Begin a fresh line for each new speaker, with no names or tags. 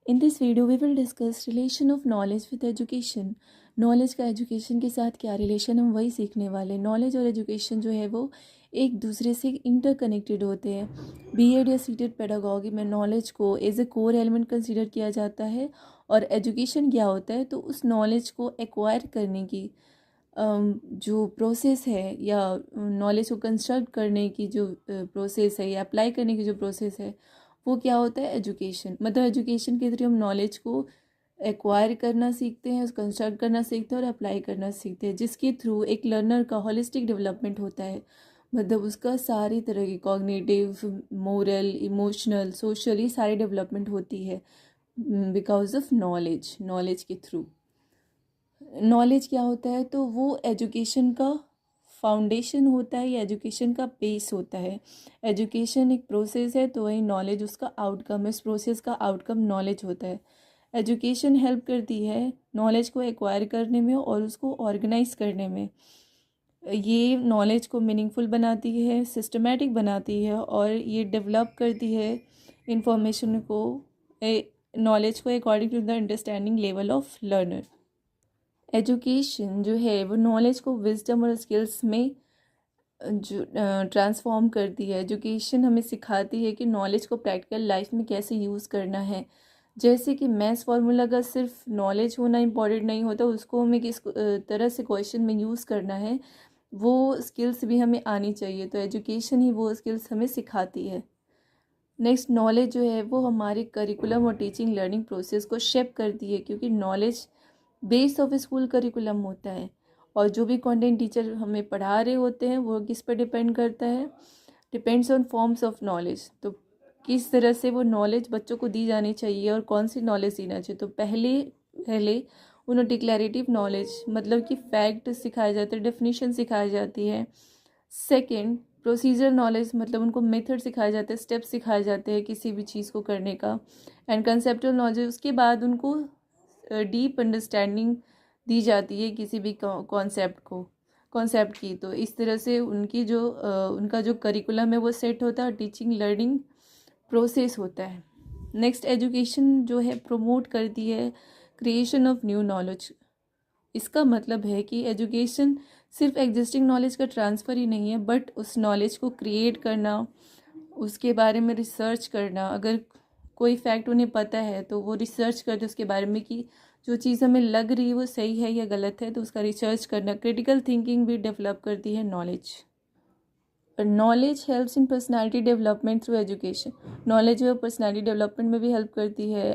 In this video, we will discuss relation of knowledge with education. Knowledge का education के साथ क्या relation, हम वही सीखने वाले। नॉलेज और एजुकेशन जो है वो एक दूसरे से इंटरकनेक्टेड होते हैं। बीएड या सीटेड पेडागॉगी में नॉलेज को as a core element consider किया जाता है, और एजुकेशन क्या होता है तो उस नॉलेज को एक्वायर करने की जो प्रोसेस है, या नॉलेज को कंस्ट्रक्ट करने की जो प्रोसेस है, या अप्लाई करने की जो प्रोसेस है, वो क्या होता है एजुकेशन। मतलब एजुकेशन के थ्रू हम नॉलेज को एक्वायर करना सीखते हैं, उसको कंस्ट्रक्ट करना सीखते हैं और अप्लाई करना सीखते हैं, जिसके थ्रू एक लर्नर का होलिस्टिक डेवलपमेंट होता है। मतलब उसका सारी तरह की कॉग्निटिव, मोरल, इमोशनल, सोशल, ये सारी डेवलपमेंट होती है बिकॉज ऑफ नॉलेज के थ्रू। नॉलेज क्या होता है तो वो एजुकेशन का फाउंडेशन होता है, या एजुकेशन का बेस होता है। एजुकेशन एक प्रोसेस है तो वही नॉलेज उसका आउटकम है, इस प्रोसेस का आउटकम नॉलेज होता है। एजुकेशन हेल्प करती है नॉलेज को एक्वायर करने में और उसको ऑर्गेनाइज करने में। ये नॉलेज को मीनिंगफुल बनाती है, सिस्टमेटिक बनाती है, और ये डेवलप करती है इंफॉर्मेशन को, नॉलेज को according to the understanding level of learner. Education जो है वो नॉलेज को विजडम और स्किल्स में जो ट्रांसफॉर्म करती है। एजुकेशन हमें सिखाती है कि नॉलेज को प्रैक्टिकल लाइफ में कैसे यूज़ करना है। जैसे कि मैथ्स फार्मूला का सिर्फ नॉलेज होना इम्पॉर्टेंट नहीं होता, उसको हमें किस तरह से क्वेश्चन में यूज़ करना है, वो स्किल्स भी हमें आनी चाहिए। तो एजुकेशन ही वो स्किल्स हमें सिखाती है। नेक्स्ट, नॉलेज जो है वो हमारे करिकुलम और टीचिंग लर्निंग प्रोसेस को शेप करती है, क्योंकि knowledge base of school curriculum होता है, और जो भी कंटेंट टीचर हमें पढ़ा रहे होते हैं वो किस पर डिपेंड करता है, depends on forms of knowledge. तो किस तरह से वो नॉलेज बच्चों को दी जानी चाहिए और कौन सी नॉलेज देना चाहिए। तो पहले उन्हें डिक्लेरेटिव नॉलेज मतलब कि फैक्ट सिखाए जाते हैं, डेफिनेशन सिखाई जाती है। सेकंड, प्रोसीजर नॉलेज मतलब उनको मेथड सिखाए जाते हैं, स्टेप्स सिखाए जाते हैं किसी भी चीज़ को करने का। एंड कंसेप्चुअल नॉलेज, उसके बाद उनको डीप अंडरस्टैंडिंग दी जाती है किसी भी कॉन्सेप्ट की। तो इस तरह से उनका जो करिकुलम है वो सेट होता है, टीचिंग लर्निंग प्रोसेस होता है। नेक्स्ट, एजुकेशन जो है प्रमोट करती है क्रिएशन ऑफ न्यू नॉलेज। इसका मतलब है कि एजुकेशन सिर्फ एग्जिस्टिंग नॉलेज का ट्रांसफ़र ही नहीं है, बट उस नॉलेज को क्रिएट करना, उसके बारे में रिसर्च करना। अगर कोई फैक्ट उन्हें पता है तो वो रिसर्च करते उसके बारे में कि जो चीज़ हमें लग रही है वो सही है या गलत है, तो उसका रिसर्च करना। क्रिटिकल थिंकिंग भी डेवलप करती है knowledge. Knowledge helps in personality development through education. Knowledge जो है पर्सनालिटी डेवलपमेंट में भी हेल्प करती है।